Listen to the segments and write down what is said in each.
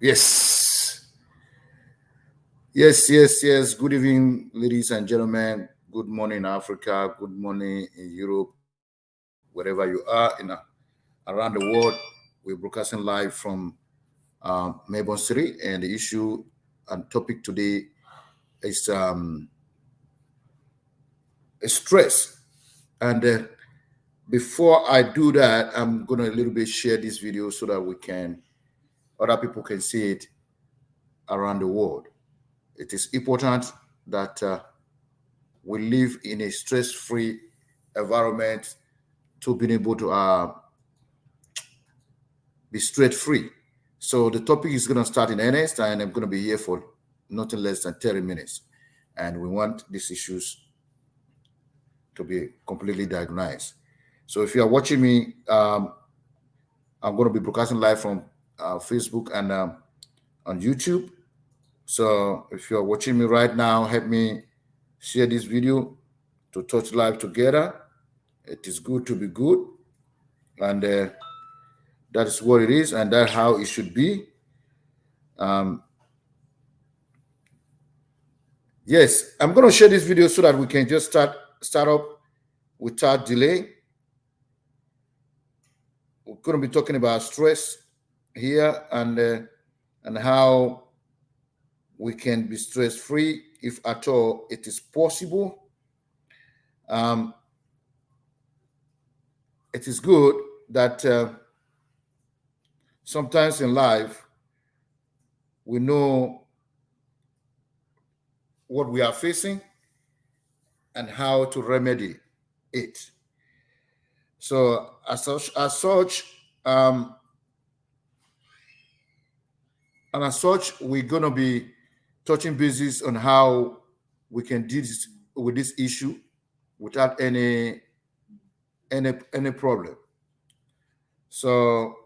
Yes. Yes. Good evening, ladies and gentlemen. Good morning, Africa. Good morning in Europe, wherever you are around the world. We're broadcasting live from Melbourne City, and the issue and topic today is stress. And before I do that, I'm gonna a little bit share this video so that other people can see it around the world. It is important that we live in a stress-free environment to be able to be stress-free. So the topic is going to start in earnest, and I'm going to be here for nothing less than 30 minutes. And we want these issues to be completely diagnosed. So if you are watching me, I'm going to be broadcasting live from Facebook and on YouTube. So if you are watching me right now, help me share this video to touch live together. It is good to be good, and that is what it is, and that's how it should be. Yes, I'm going to share this video so that we can just start up without delay. We're going to be talking about stress here and how we can be stress free if at all it is possible. It is good that sometimes in life we know what we are facing and how to remedy it. So as such, we're gonna be touching bases on how we can deal with this issue without any problem. So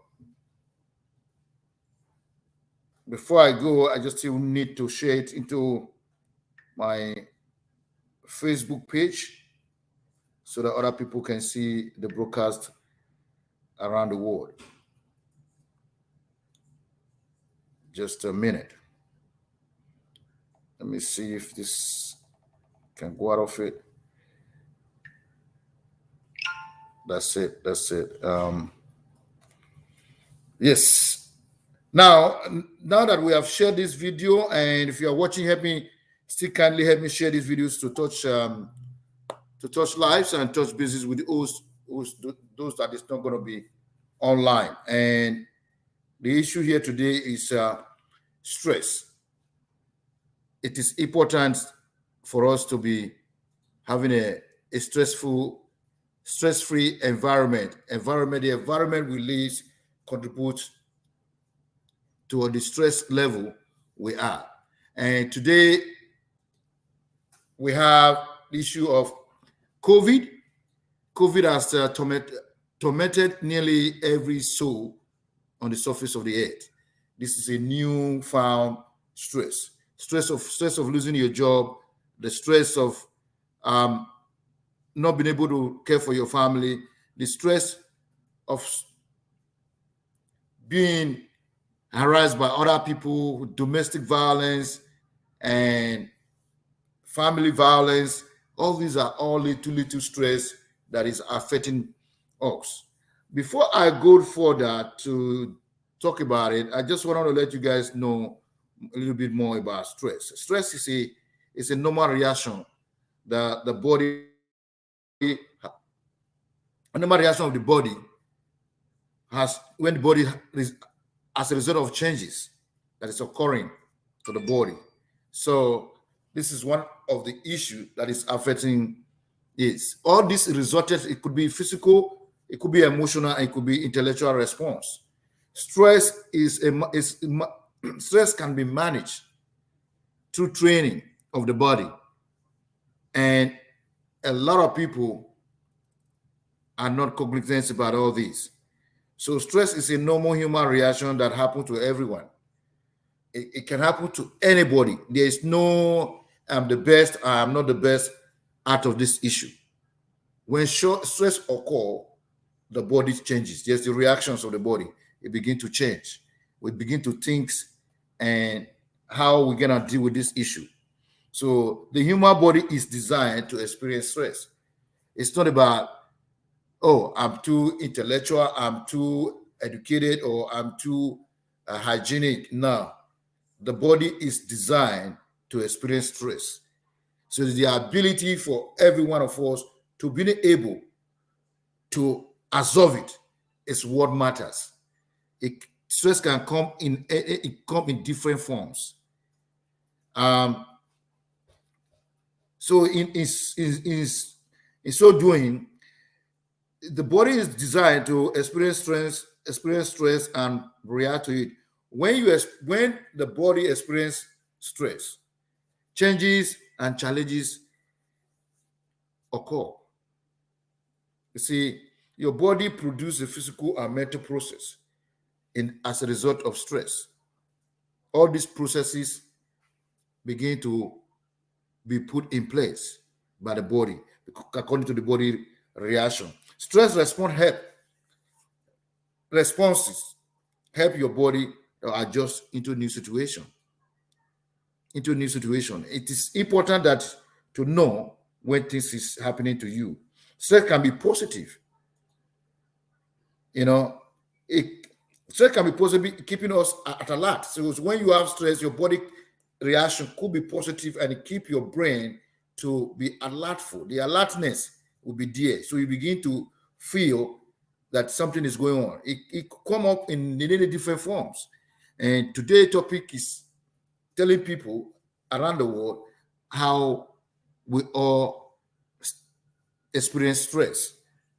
before I go, I just still need to share it into my Facebook page so that other people can see the broadcast around the world. Just a minute. Let me see if this can go out of it. That's it. Yes. Now that we have shared this video, and if you are watching, kindly help me share these videos to touch lives and touch business with those that is not going to be online. And the issue here today is stress. It is important for us to be having a stress-free environment. The environment we live contributes to the stress level we are. And today we have the issue of COVID. COVID has tormented nearly every soul on the surface of the earth. This is a newfound stress. Stress of losing your job, the stress of not being able to care for your family, the stress of being harassed by other people, domestic violence and family violence. All these are all little stress that is affecting us. Before I go further to talk about it, I just want to let you guys know a little bit more about stress. Stress is a normal reaction that the body, a normal reaction of the body has when the body is as a result of changes that is occurring to the body. So this is one of the issues that is affecting it. All this resulted, it could be physical, it could be emotional, and it could be intellectual response. Stress stress can be managed through training of the body. And a lot of people are not cognizant about all this. So stress is a normal human reaction that happens to everyone. It can happen to anybody. There is no I'm the best, I'm not the best out of this issue. When stress occurs, the body changes. There's the reactions of the body. It begins to change. We begin to think and how we're gonna deal with this issue. So the human body is designed to experience stress. It's not about, oh, I'm too intellectual, I'm too educated, or I'm too hygienic. No, the body is designed to experience stress. So the ability for every one of us to be able to absorb it is what matters. Stress can come in different forms. So in so doing, the body is designed to experience stress and react to it. When the body experiences stress, changes and challenges occur. You see, your body produces a physical and mental process as a result of stress. All these processes begin to be put in place by the body according to the body reaction. Stress responses help your body adjust into new situation. It is important that to know when things is happening to you. Stress can be positive. You know, it stress can be positive, keeping us at alert. So when you have stress, your body reaction could be positive and it keep your brain to be alertful. The alertness will be there. So you begin to feel that something is going on. It could come up in many different forms. And today's topic is telling people around the world how we all experience stress.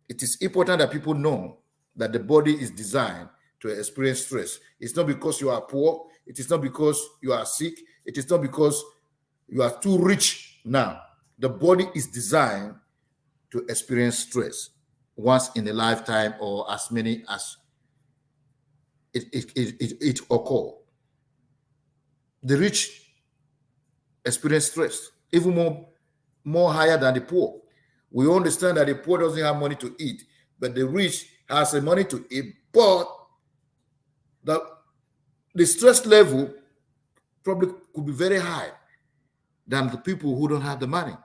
It is important that people know that the body is designed to experience stress. It's not because you are poor. It is not because you are sick. It is not because you are too rich now. The body is designed to experience stress once in a lifetime or as many as it occur. The rich experience stress, even more higher than the poor. We understand that the poor doesn't have money to eat, but the rich has the money to eat, but the stress level probably could be very high than the people who don't have the money.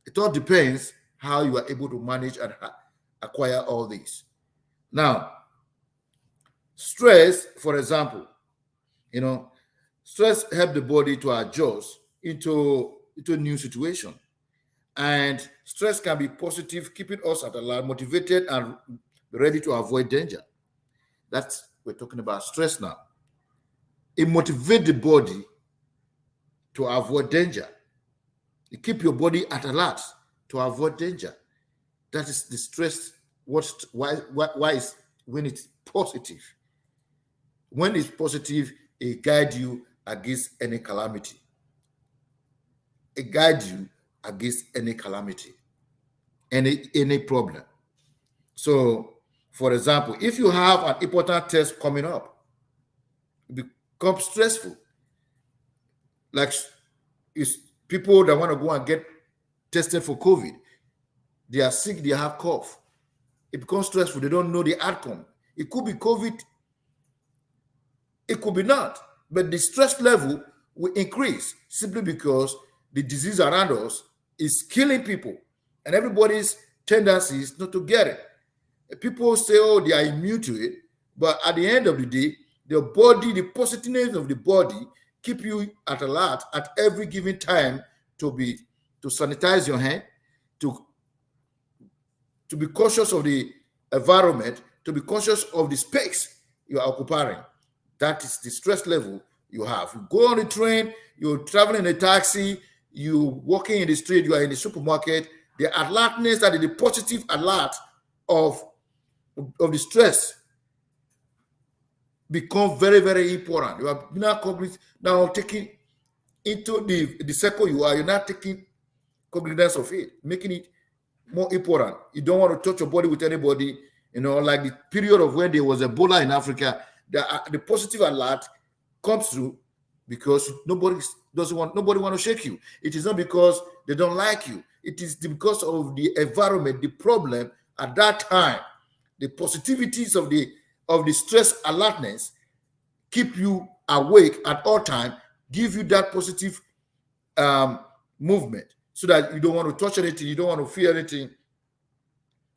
It all depends how you are able to manage and acquire all these. Now, stress, for example, stress helps the body to adjust into a new situation. And stress can be positive, keeping us at alert, motivated, and ready to avoid danger. We're talking about stress now. It motivates the body to avoid danger. You keep your body at alert to avoid danger. That is the stress. Why is when it's positive? When it's positive, it guides you against any calamity. It guides you against any calamity, any problem. So, for example, if you have an important test coming up, it becomes stressful. Like it's people that want to go and get tested for COVID. They are sick, they have cough. It becomes stressful. They don't know the outcome. It could be COVID, it could be not. But the stress level will increase simply because the disease around us is killing people. And everybody's tendency is not to get it. People say, oh, they are immune to it. But at the end of the day, the positiveness of the body keep you at alert at every given time to sanitize your hand, to be cautious of the environment, to be conscious of the space you are occupying. That is the stress level you have. You go on the train, you're traveling in a taxi, you walking in the street, you are in the supermarket. The alertness, that is the positive alert of the stress, become very, very important. You are now taking into the circle you're not taking cognizance of it, making it more important. You don't want to touch your body with anybody. Like the period of when there was Ebola in Africa, the positive alert comes through because nobody want to shake you. It is not because they don't like you. It is because of the environment, the problem at that time. The positivities of the stress alertness keep you awake at all time, give you that positive movement, so that you don't want to touch anything, you don't want to feel anything.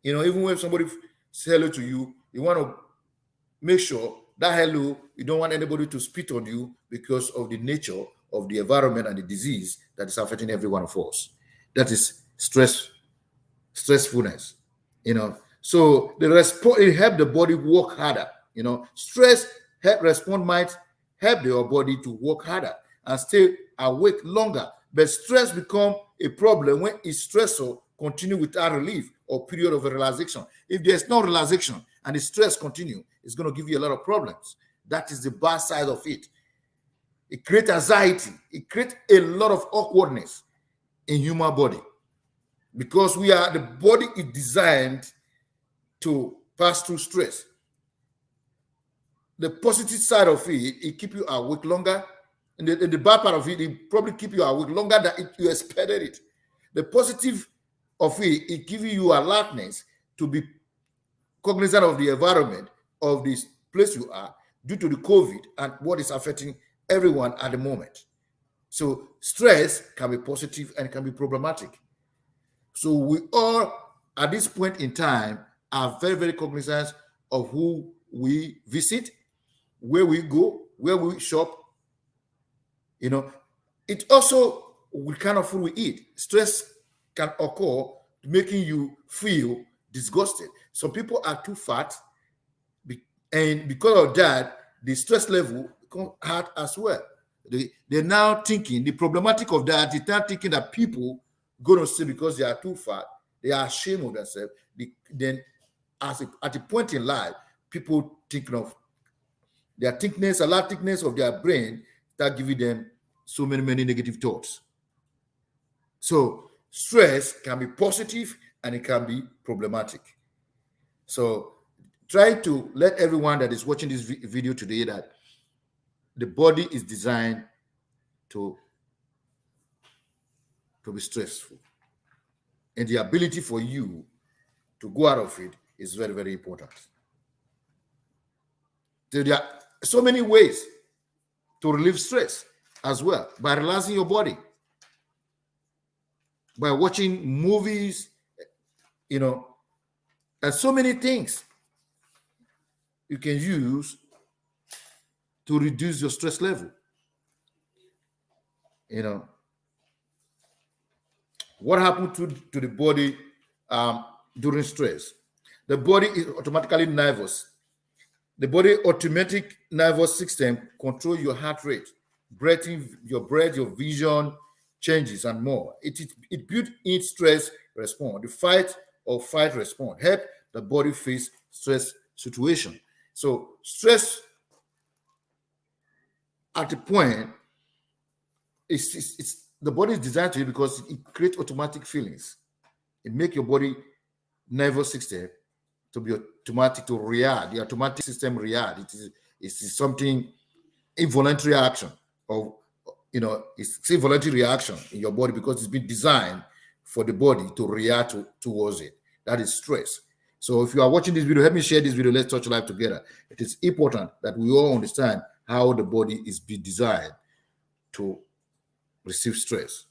Even when somebody says hello to you, you want to make sure that hello, you don't want anybody to spit on you because of the nature of the environment and the disease that is affecting every one of us. That is stressfulness. So the response, it help the body work harder. Stress help respond might help your body to work harder and stay awake longer. But stress become a problem when its stressor continue without relief or period of relaxation. If there's no relaxation and the stress continue, it's going to give you a lot of problems. That is the bad side of it. It creates anxiety. It creates a lot of awkwardness in human body, because the body is designed to pass through stress. The positive side of it keep you awake longer. And the bad part of it probably keep you awake longer than you expected it. The positive of it gives you alertness to be cognizant of the environment of this place you are due to the COVID and what is affecting everyone at the moment. So stress can be positive and can be problematic. So we all, at this point in time, are very, very cognizant of who we visit, where we go, where we shop. It also what kind of food we eat. Stress can occur making you feel disgusted. Some people are too fat, and because of that, the stress level becomes high as well. They're now thinking, the problematic of that, they're now thinking that people go to say because they are too fat, they are ashamed of themselves. Then at a point in life, people thinking of their thickness, a lot thickness of their brain, start giving them so many negative thoughts. So stress can be positive and it can be problematic. So try to let everyone that is watching this video today that the body is designed to be stressful. And the ability for you to go out of it is very, very important. So there are so many ways to relieve stress as well, by relaxing your body, by watching movies, and so many things you can use to reduce your stress level. What happens to the body during stress? The body is automatically nervous. The body automatic nervous system controls your heart rate, breathing, your breath, your vision changes, and more. It built-in stress response. The fight or flight response help the body face stress situation. So stress at the point, it's the body is designed to you because it creates automatic feelings. It makes your body nervous system to be automatic to react. The automatic system react. It's something involuntary action, or it's involuntary reaction in your body because it's been designed for the body to react towards it. That is stress. So if you are watching this video, help me share this video. Let's touch life together. It is important that we all understand how the body is being designed to receive stress.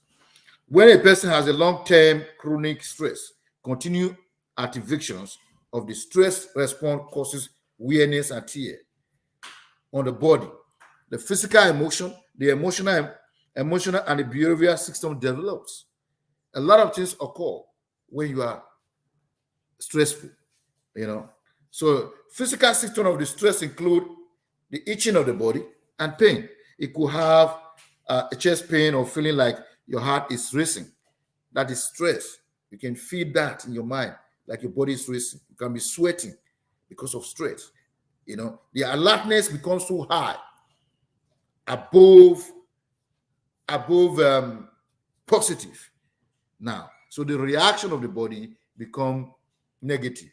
When a person has a long-term chronic stress, continued activations of the stress response causes weakness and tear on the body. The physical emotion, the emotional and the behavioral system develops. A lot of things occur when you are stressful, So physical system of the stress include the itching of the body and pain. It could have a chest pain or feeling like your heart is racing. That is stress. You can feel that in your mind, like your body is racing. You can be sweating because of stress. The alertness becomes so high, above positive. Now, so the reaction of the body become negative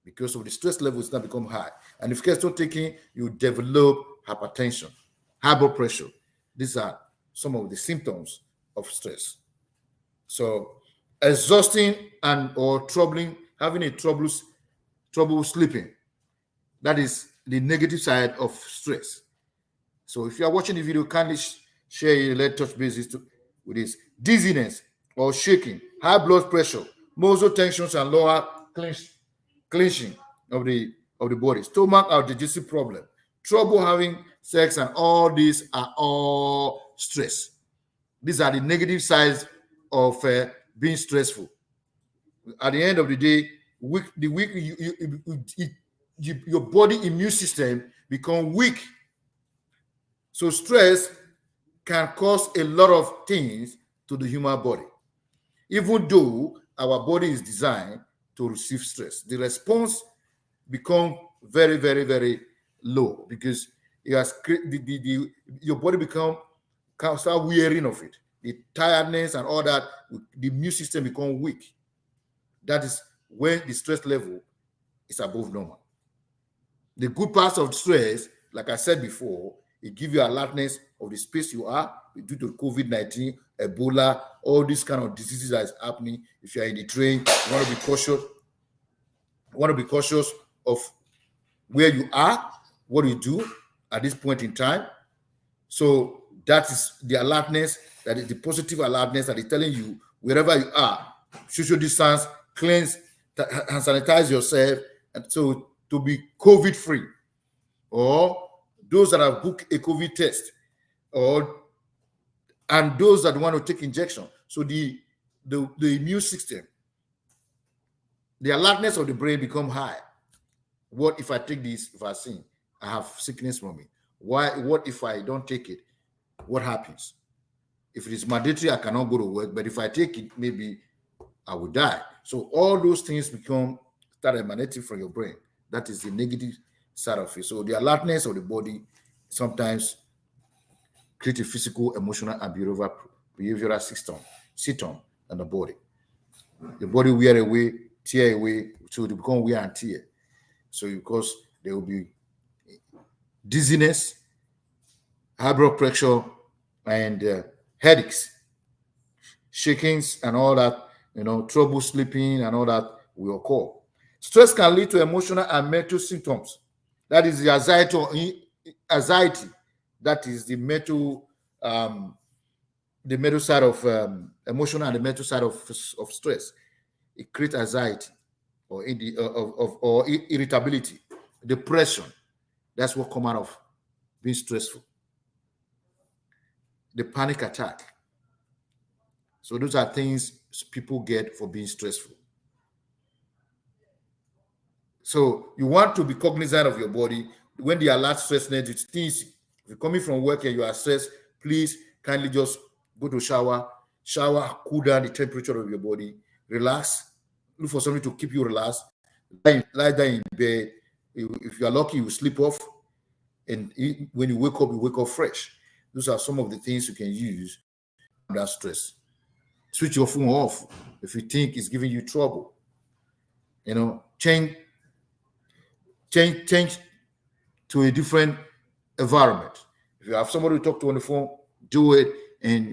because of the stress levels now become high. And if care is not taken, you develop hypertension, high blood pressure. These are some of the symptoms of stress. So exhausting and or having a trouble sleeping. That is the negative side of stress. So if you are watching the video, kindly share your let touch bases with this. Dizziness or shaking, high blood pressure, muscle tensions and lower clenching of the body, stomach or digestive problem, trouble having sex, and all these are all stress. These are the negative sides of being stressful. At the end of the day, your body immune system become weak. So stress can cause a lot of things to the human body. Even though our body is designed to receive stress, the response become very, very, very low because it has your body can start wearing of it. The tiredness and all that, the immune system become weak. That is when the stress level is above normal. The good parts of stress, like I said before, it gives you alertness of the space you are due to COVID-19, Ebola, all these kind of diseases that is happening. If you are in the train, you want to be cautious. You want to be cautious of where you are, what you do at this point in time. So that is the alertness, that is the positive alertness that is telling you wherever you are, social distance, cleanse, and sanitize yourself, and so to be COVID free, or those that have booked a COVID test, and those that want to take injection. So the immune system, the alertness of the brain become high. What if I take this vaccine? I have sickness from it. Why? What if I don't take it? What happens? If it is mandatory, I cannot go to work. But if I take it, maybe I will die. So all those things start emanating from your brain. That is the negative side of it. So the alertness of the body sometimes create a physical, emotional, and behavioral system in the body. The body wear away, tear away, so they become wear and tear. So because there will be dizziness, high blood pressure, and headaches, shakings, and all that, trouble sleeping and all that will occur. Stress can lead to emotional and mental symptoms. That is the anxiety. That is the mental side of emotional and the mental side of stress. It creates anxiety or irritability, depression. That's what comes out of being stressful. The panic attack. So those are things people get for being stressful. So you want to be cognizant of your body when the alert stress net is things. If you're coming from work and you are stressed, please kindly just go to shower, cool down the temperature of your body, relax, look for something to keep you relaxed, lie down in bed. If you are lucky, you sleep off, and when you wake up fresh. Those are some of the things you can use to that stress. Switch your phone off if you think it's giving you trouble. Change to a different environment. If you have somebody to talk to on the phone, do it, and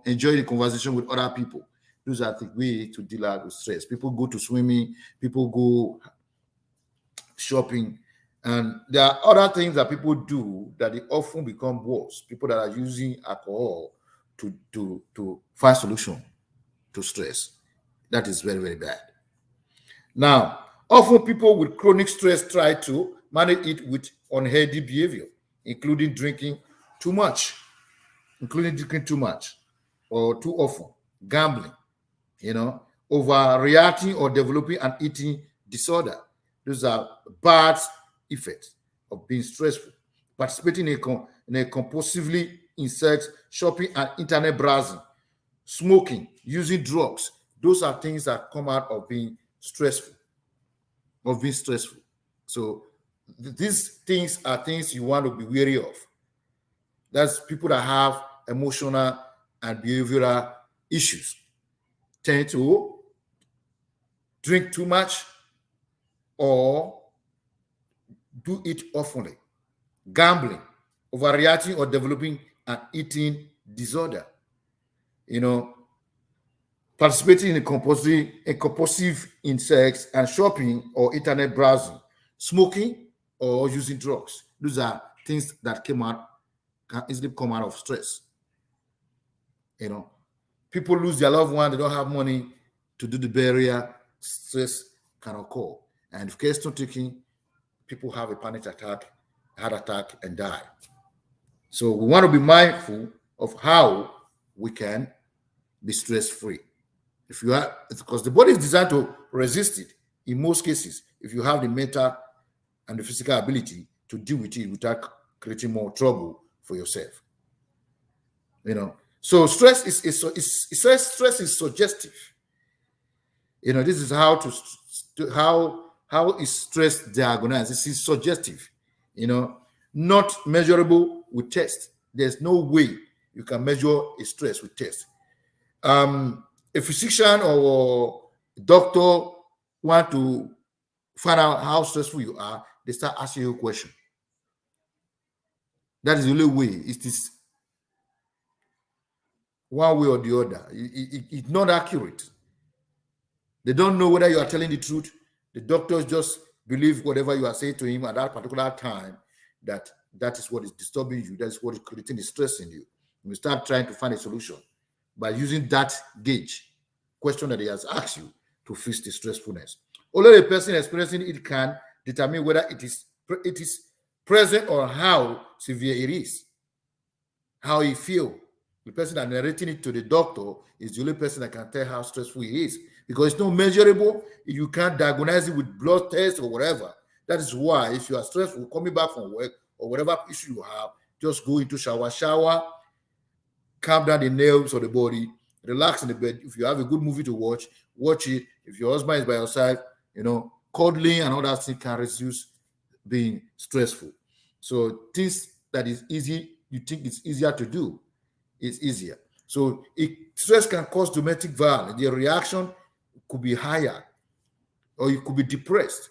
enjoy the conversation with other people. Those are the way to deal with stress. People go to swimming, people go shopping, and there are other things that people do that they often become worse. People that are using alcohol to find solution to stress. That is very, very bad. Now, often people with chronic stress try to manage it with unhealthy behavior, including drinking too much or too often, gambling, overreacting or developing an eating disorder. Those are bad effects of being stressful. Participating in a compulsively in sex, shopping, and internet browsing, smoking, using drugs. Those are things that come out of being stressful. So these things are things you want to be wary of. That's people that have emotional and behavioral issues tend to drink too much or do it oftenly. Gambling, overreacting or developing an eating disorder. Participating in a compulsive in sex and shopping or internet browsing, smoking or using drugs. Those are things that came out can easily come out of stress. People lose their loved one, they don't have money to do the burial, stress can occur. And if care is not taken, people have a panic attack, heart attack, and die. So we want to be mindful of how we can be stress-free. If you are, because the body is designed to resist it in most cases, if you have the mental and the physical ability to deal with it without creating more trouble for yourself. So stress is suggestive. This is how is stress diagnosed. This is suggestive, not measurable with tests. There's no way you can measure a stress with tests. A physician or a doctor want to find out how stressful you are, they start asking you a question. That is the only way. It is one way or the other. It's not accurate. They don't know whether you are telling the truth. The doctors just believe whatever you are saying to him at that particular time, that is what is disturbing you. That is what is creating the stress in you. You start trying to find a solution by using that gauge question that he has asked you to fix the stressfulness. Only the person experiencing it can determine whether it is present or how severe it is, how he feels. The person that narrating it to the doctor is the only person that can tell how stressful he is, because it's not measurable. You can't diagnose it with blood tests or whatever. That is why if you are stressful coming back from work or whatever issue you have, just go into shower, calm down the nerves of the body, relax in the bed. If you have a good movie to watch it. If your husband is by your side, cuddling and all that thing can reduce being stressful. So things that is easy, you think it's easier to do, it's easier. So stress can cause domestic violence. The reaction could be higher, or you could be depressed.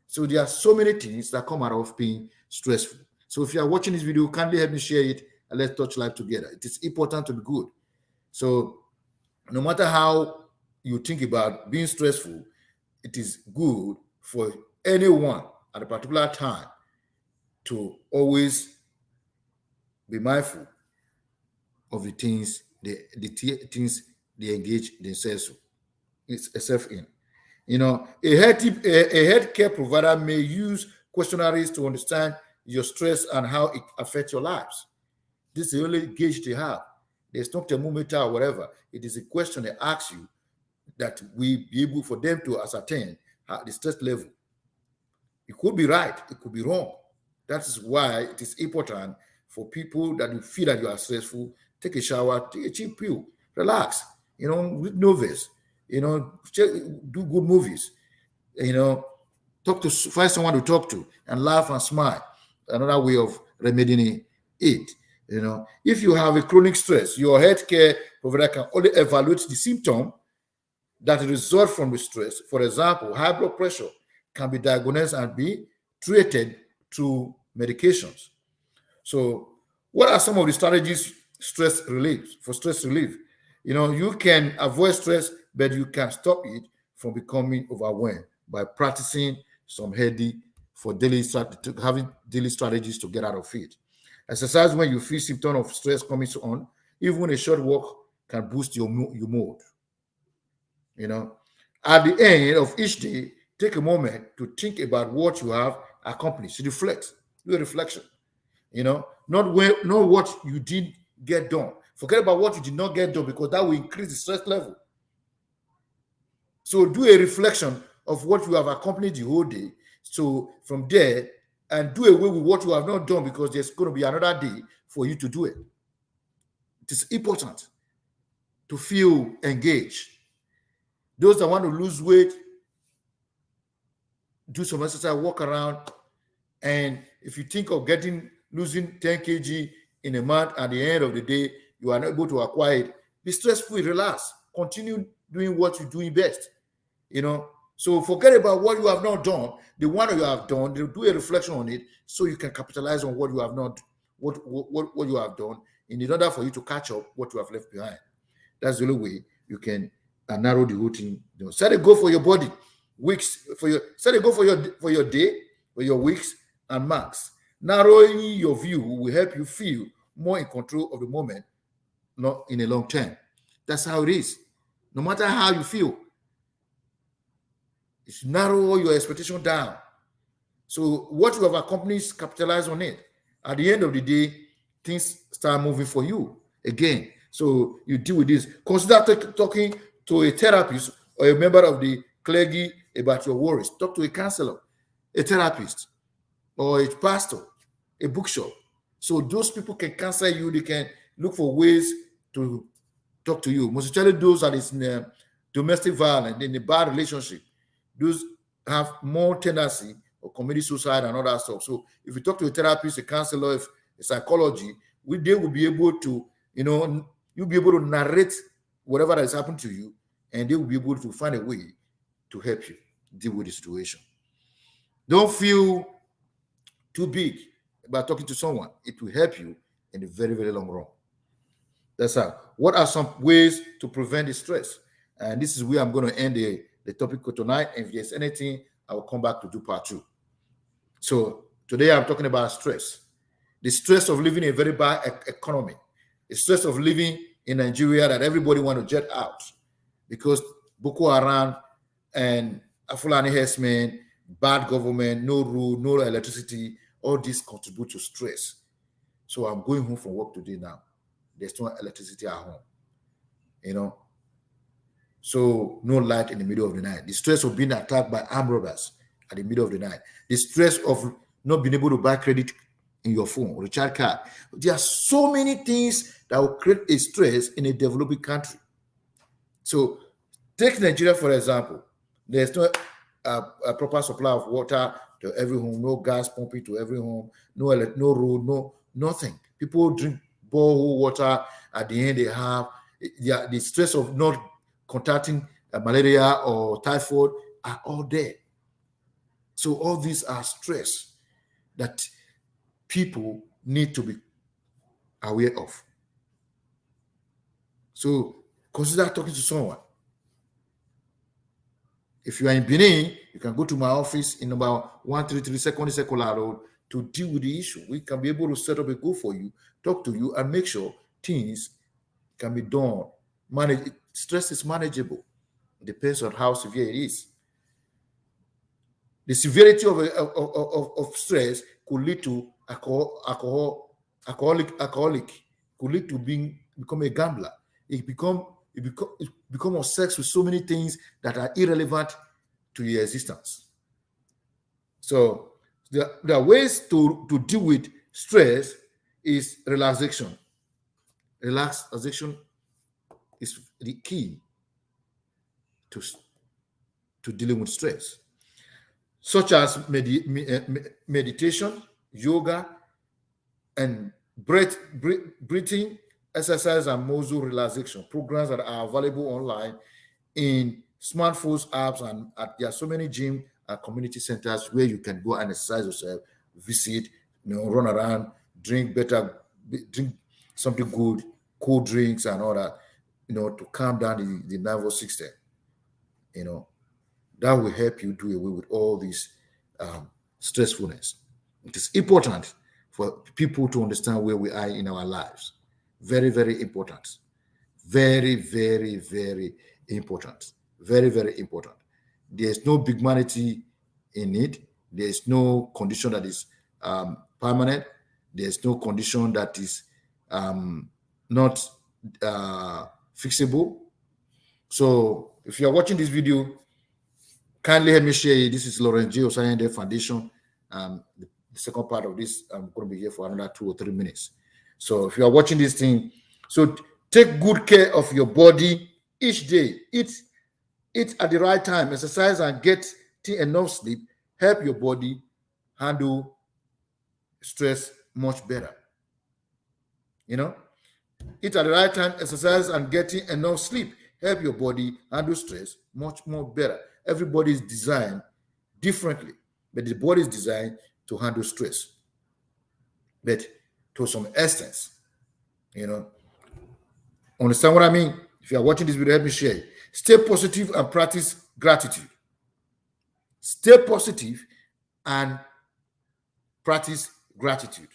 So there are so many things that come out of being stressful. So if you are watching this video, kindly help me share it and let's touch life together. It is important to be good. So no matter how you think about being stressful, it is good for anyone at a particular time to always be mindful of the things they engage themselves in. A healthcare provider may use questionnaires to understand your stress and how it affects your lives. This is the only gauge they have. There's no thermometer or whatever. It is a question they ask you that we be able for them to ascertain the stress level. It could be right, it could be wrong. That is why it is important for people that you feel that you are stressful, take a shower, take a cheap pill, relax, read novels, do good movies, find someone to talk to and laugh and smile. Another way of remedying it. If you have a chronic stress, your healthcare provider can only evaluate the symptom that result from the stress. For example, high blood pressure can be diagnosed and be treated through medications. So, what are some of the strategies for stress relief? You can avoid stress, but you can stop it from becoming overwhelmed by practicing some having daily strategies to get out of it. Exercise when you feel symptoms of stress coming on. Even a short walk can boost your mood. At the end of each day, take a moment to think about what you have accomplished. Reflect. Do a reflection. Not what you did get done. Forget about what you did not get done, because that will increase the stress level. So do a reflection of what you have accomplished the whole day. So from there, and do away with what you have not done, because there's going to be another day for you to do it. It is important to feel engaged. Those that want to lose weight, do some exercise, walk around, and if you think of losing 10 kg in a month, at the end of the day, you are not able to acquire it, be stress-free, relax, continue doing what you're doing best. So forget about what you have not done. The one you have done, do a reflection on it, so you can capitalize on what you have not, what you have done, in order for you to catch up what you have left behind. That's the only way you can narrow the whole thing. Set a goal for your body, set a goal for your day, for your weeks and months. Narrowing your view will help you feel more in control of the moment, not in a long term. That's how it is. No matter how you feel, you should narrow your expectation down. So what you have accomplished, capitalize on it. At the end of the day, things start moving for you again. So you deal with this. Consider talking to a therapist or a member of the clergy about your worries. Talk to a counselor, a therapist, or a pastor, a bookshop. So those people can counsel you. They can look for ways to talk to you. Most especially those that is in domestic violence, in a bad relationship. Those have more tendency or committing suicide and all that stuff. So if you talk to a therapist, a counselor, if a psychology, they will be able to, you'll be able to narrate whatever has happened to you, and they will be able to find a way to help you deal with the situation. Don't feel too big about talking to someone. It will help you in the very, very long run. That's how. What are some ways to prevent the stress? And this is where I'm going to end the topic for tonight. And if there's anything, I will come back to do part 2. So today I'm talking about stress. The stress of living in a very bad economy. The stress of living in Nigeria that everybody want to jet out because Boko Haram and Fulani herdsmen, bad government, no rule, no electricity, all this contribute to stress. So I'm going home from work today now. There's no electricity at home, So no light in the middle of the night. The stress of being attacked by armed robbers at the middle of the night. The stress of not being able to buy credit in your phone or recharge card. There are so many things that will create a stress in a developing country. So take Nigeria, for example. There's no a proper supply of water to every home, no gas pumping to every home, no road, no nothing. People drink borehole water. At the end, they have the stress of not contacting malaria or typhoid are all there. So all these are stress that people need to be aware of. So consider talking to someone. If you are in Benin, you can go to my office in number 133 Second Secular Road to deal with the issue. We can be able to set up a goal for you, talk to you, and make sure things can be done. Stress is manageable. It depends on how severe it is. The severity of stress could lead to alcoholic, could lead to become a gambler. It become obsessed with so many things that are irrelevant to your existence. So there are ways to deal with stress is relaxation. Relaxation is the key to dealing with stress, such as meditation, yoga, and breathing exercise and muscle relaxation programs that are available online in smartphones, apps, and there are so many gym and community centers where you can go and exercise yourself, visit, run around, drink something good, cool drinks and all that, to calm down the nervous system. That will help you do away with all this stressfulness. It is important for people to understand where we are in our lives. Very, very important. Very, very, very important. Very, very important. There's no big humanity in it. There's no condition that is permanent. There's no condition that is not fixable. So if you're watching this video, kindly help me share it. This is Lawrence J. Osayende Foundation. The second part of this, I'm going to be here for another 2 or 3 minutes. So if you are watching this thing, so take good care of your body each day. Eat at the right time. Exercise and get enough sleep. Help your body handle stress much better. Eat at the right time. Exercise and getting enough sleep. Help your body handle stress much more better. Everybody is designed differently, but the body is designed to handle stress. But to some extent, understand what I mean? If you are watching this video, help me share it. Stay positive and practice gratitude. Stay positive and practice gratitude.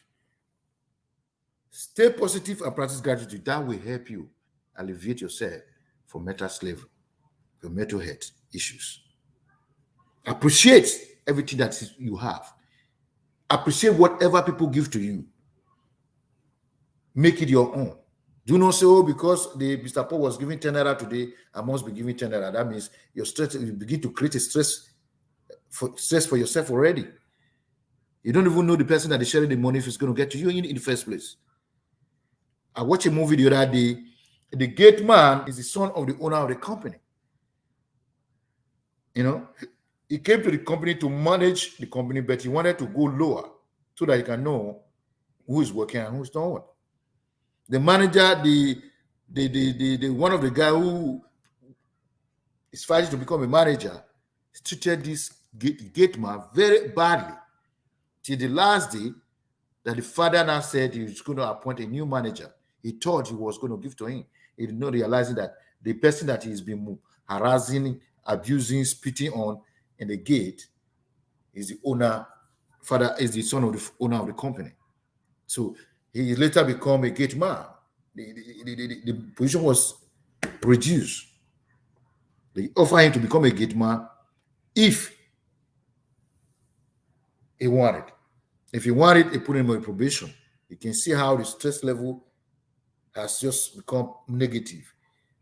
Stay positive and practice gratitude. That will help you alleviate yourself from mental slavery, your mental health issues. Appreciate everything that you have. Appreciate whatever people give to you. Make it your own. Do not say, oh, because the Mr. Paul was giving 10 naira today, I must be giving 10 naira. That means your stress, you begin to create a stress for yourself already. You don't even know the person that is sharing the money if it's going to get to you in the first place. I watched a movie the other day. The gate man is the son of the owner of the company. You know, he came to the company to manage the company, but he wanted to go lower so that he can know who is working and who's not. The manager, the one of the guy who is fighting to become a manager, treated this gate man very badly till the last day that the father now said he was going to appoint a new manager. He thought he was going to give to him. He did not realize that the person that he's been harassing, abusing, spitting on in the gate is the owner. Father is the son of the owner of the company. So he later became a gate man. The position was reduced. They offer him to become a gate man if he wanted. If he wanted, they put him on probation. You can see how the stress level has just become negative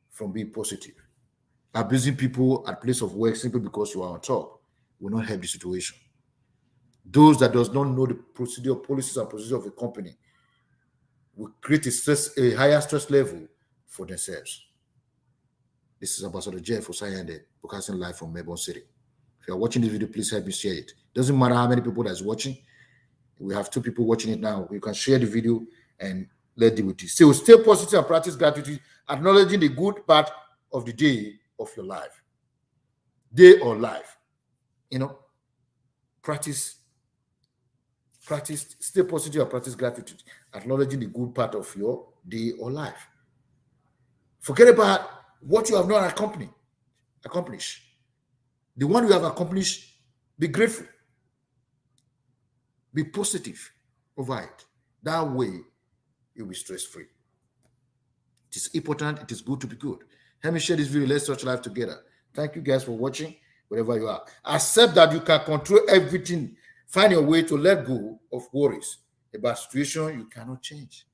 from being positive. Abusing people at place of work simply because you are on top will not help the situation. Those that does not know the procedure, policies and procedure of a company will create a higher stress level for themselves. This is Ambassador Jeff Osayande, broadcasting live from Melbourne City. If you are watching this video, please help me share it. Doesn't matter how many people that's watching. We have 2 people watching it now. You can share the video and let deal with it. So stay positive and practice gratitude, acknowledging the good part of the day of your life. Day or life. You know, practice, stay positive and practice gratitude, acknowledging the good part of your day or life. Forget about what you have not accomplished. The one you have accomplished, be grateful. Be positive over it. That way, you'll be stress-free. It is important. It is good to be good. Let me share this video. Let's touch life together. Thank you guys for watching, wherever you are. Accept that you can control everything. Find your way to let go of worries about situation you cannot change.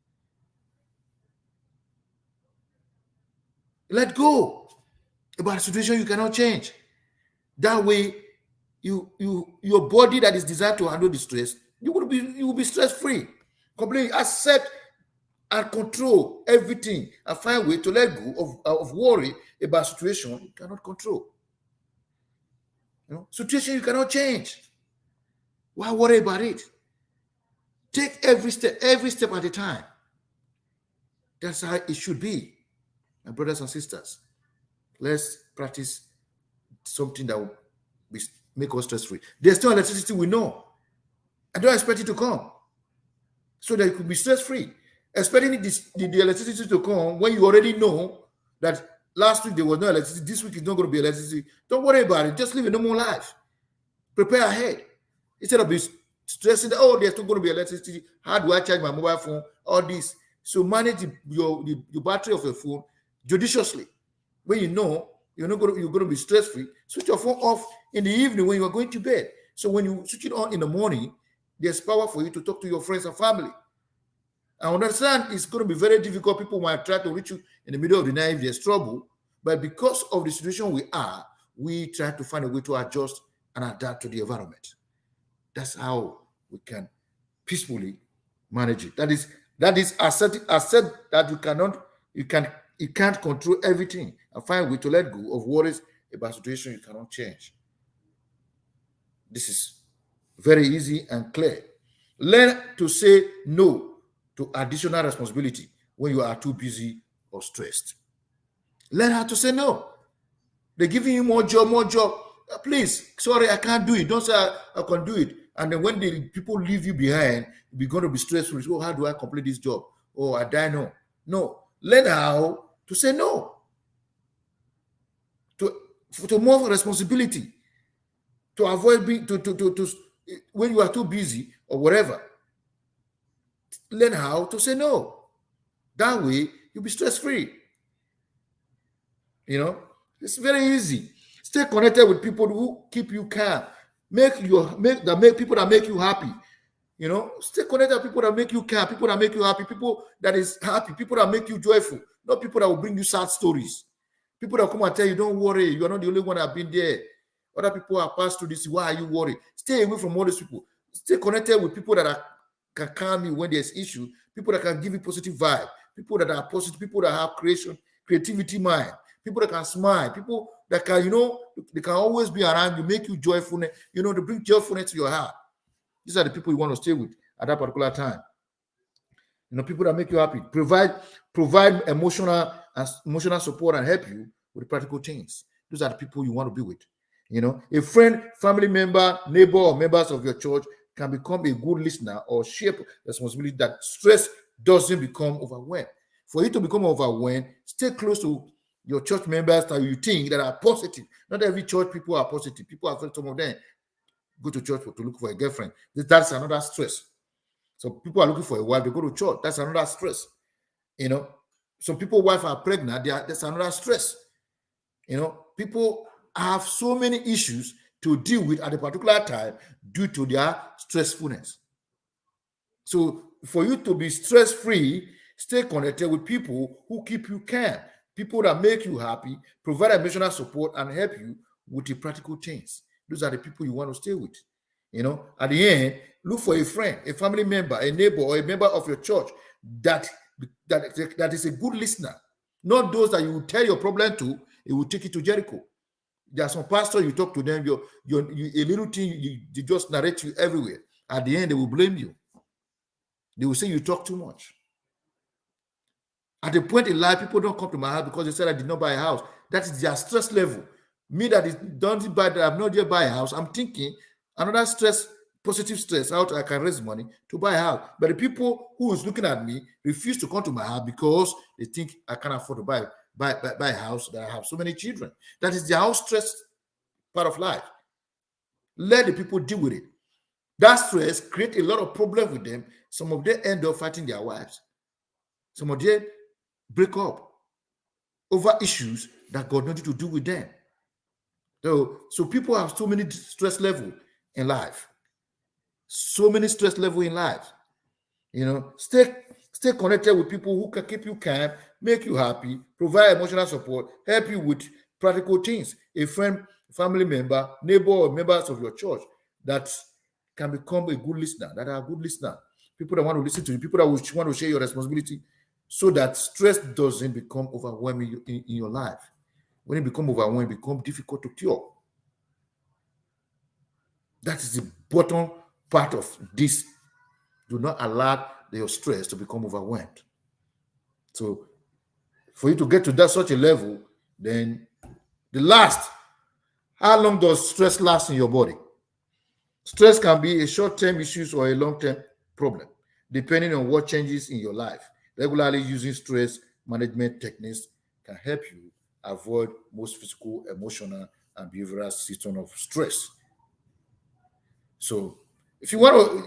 Let go about a situation you cannot change. That way, your body that is designed to handle the stress, you will be stress-free. Completely accept and control everything and find a way to let go of worry about situation you cannot control. Situation you cannot change. Why worry about it? Take every step at a time. That's how it should be. My brothers and sisters, let's practice something that will make us stress-free. There's still electricity, we know. I don't expect it to come. So that it could be stress-free. Expecting the electricity to come when you already know that last week there was no electricity, this week is not going to be electricity. Don't worry about it. Just live a normal life. Prepare ahead. Instead of stressing that, oh, there's not going to be electricity. How do I charge my mobile phone? All this. So manage your battery of your phone judiciously. When you know you're going to be stress-free, switch your phone off in the evening when you are going to bed. So when you switch it on in the morning, there's power for you to talk to your friends and family. I understand it's going to be very difficult. People might try to reach you in the middle of the night if there's trouble. But because of the situation we try to find a way to adjust and adapt to the environment. That's how we can peacefully manage it. That is accept that you can't control everything and find a way to let go of worries about situation you cannot change. This is very easy and clear. Learn to say no to additional responsibility when you are too busy or stressed. Learn how to say no. They're giving you more job. Please, sorry, I can't do it. Don't say I can do it. And then when the people leave you behind, you're going to be stressful. Oh, how do I complete this job? Oh, I die. No. Learn how to say no to more responsibility, to avoid being to when you are too busy or whatever. Learn how to say no. That way, you'll be stress-free. You know, it's very easy. Stay connected with people who keep you calm. Make people that make you happy. You know, stay connected with people that make you calm, people that make you happy, people that is happy, people that make you joyful, not people that will bring you sad stories. People that come and tell you, don't worry, you are not the only one that have been there. Other people have passed through this. Why are you worried? Stay away from all those people. Stay connected with people that can calm you when there's issue, people that can give you positive vibe, people that are positive, people that have creativity mind, people that can smile, people that can, they can always be around you, make you joyful, to bring joyfulness to your heart. These are the people you want to stay with at that particular time. People that make you happy, provide emotional support and help you with practical things. Those are the people you want to be with. A friend, family member, neighbor, or members of your church can become a good listener or share responsibility that stress doesn't become overwhelmed. For you to become overwhelmed, stay close to your church members that you think that are positive. Not every church people are positive. People are, some of them go to church to look for a girlfriend. That's another stress. So people are looking for a wife, they go to church. That's another stress. Some people's wives are pregnant. That's another stress. People have so many issues to deal with at a particular time due to their stressfulness. So for you to be stress-free, stay connected with people who keep you calm, people that make you happy, provide emotional support, and help you with the practical things. Those are the people you want to stay with. At the end, look for a friend, a family member, a neighbor, or a member of your church that is a good listener. Not those that you will tell your problem to, it will take you to Jericho. There are some pastors, you talk to them, a little thing, they just narrate you everywhere. At the end, they will blame you. They will say you talk too much. At a point in life, people don't come to my house because they said I did not buy a house. That is their stress level. Me that don't buy, that I'm not yet buy a house, I'm thinking another stress, positive stress, how I can raise money to buy a house. But the people who is looking at me refuse to come to my house because they think I can't afford to buy a house, that I have so many children. That is their house stress part of life. Let the people deal with it. That stress creates a lot of problems with them. Some of them end up fighting their wives. Some of them break up over issues that got nothing to do with them. So people have so many stress levels in life. So many stress levels in life. Stay connected with people who can keep you calm, make you happy, provide emotional support, help you with practical things. A friend, family member, neighbor, or members of your church that can become a good listener, that are a good listener. People that want to listen to you, people that want to share your responsibility so that stress doesn't become overwhelming in your life. When it becomes overwhelming, it becomes difficult to cure. That is the bottom part of this. Do not allow your stress to become overwhelmed. So for you to get to such a level, then how long does stress last in your body? Stress can be a short-term issue or a long-term problem, depending on what changes in your life. Regularly using stress management techniques can help you avoid most physical, emotional, and behavioral symptoms of stress. So, if you want to,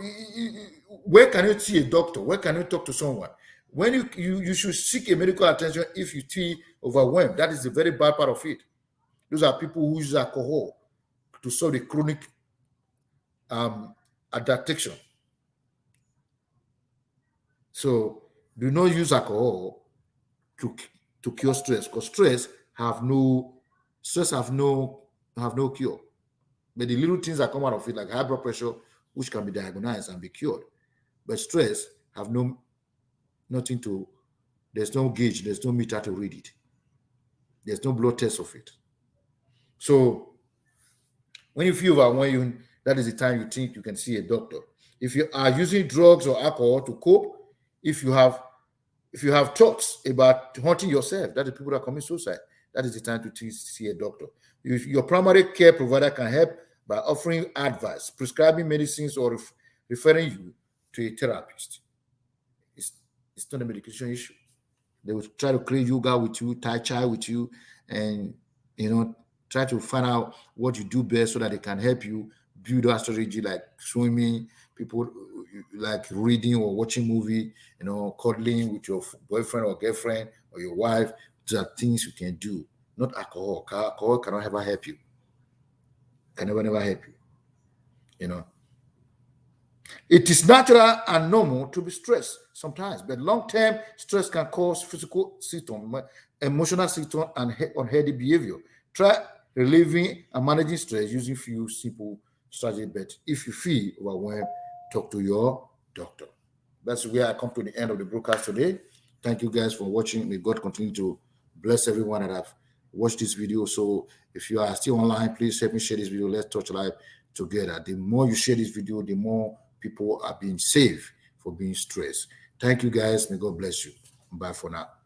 where can you see a doctor? Where can you talk to someone? When you should seek a medical attention if you feel overwhelmed. That is the very bad part of it. Those are people who use alcohol to solve the chronic addiction. So do not use alcohol to cure stress, because stress have no cure. But the little things that come out of it, like high blood pressure, which can be diagnosed and be cured. But stress have nothing to, there's no gauge, there's no meter to read it. There's no blood test of it. So when you feel overwhelmed, that is the time you think you can see a doctor. If you are using drugs or alcohol to cope, if you have thoughts about haunting yourself, that is people that commit suicide, that is the time to see a doctor. If your primary care provider can help by offering advice, prescribing medicines, or referring you to a therapist. It's not a medication issue. They will try to create yoga with you, tai chi with you, and try to find out what you do best so that they can help you build that strategy, like swimming, people like reading or watching movie, cuddling with your boyfriend or girlfriend or your wife. These are things you can do, not alcohol. Alcohol cannot ever help you. Can never help you. It is natural and normal to be stressed sometimes, but long-term stress can cause physical symptoms, emotional symptoms, and unhealthy behavior. Try relieving and managing stress using few simple strategies. But if you feel overwhelmed, talk to your doctor. That's where I come to the end of the broadcast today. Thank you guys for watching. May God continue to bless everyone that have watched this video. So if you are still online, please help me share this video. Let's touch life together. The more you share this video, the more people are being saved for being stressed. Thank you guys. May God bless you. Bye for now.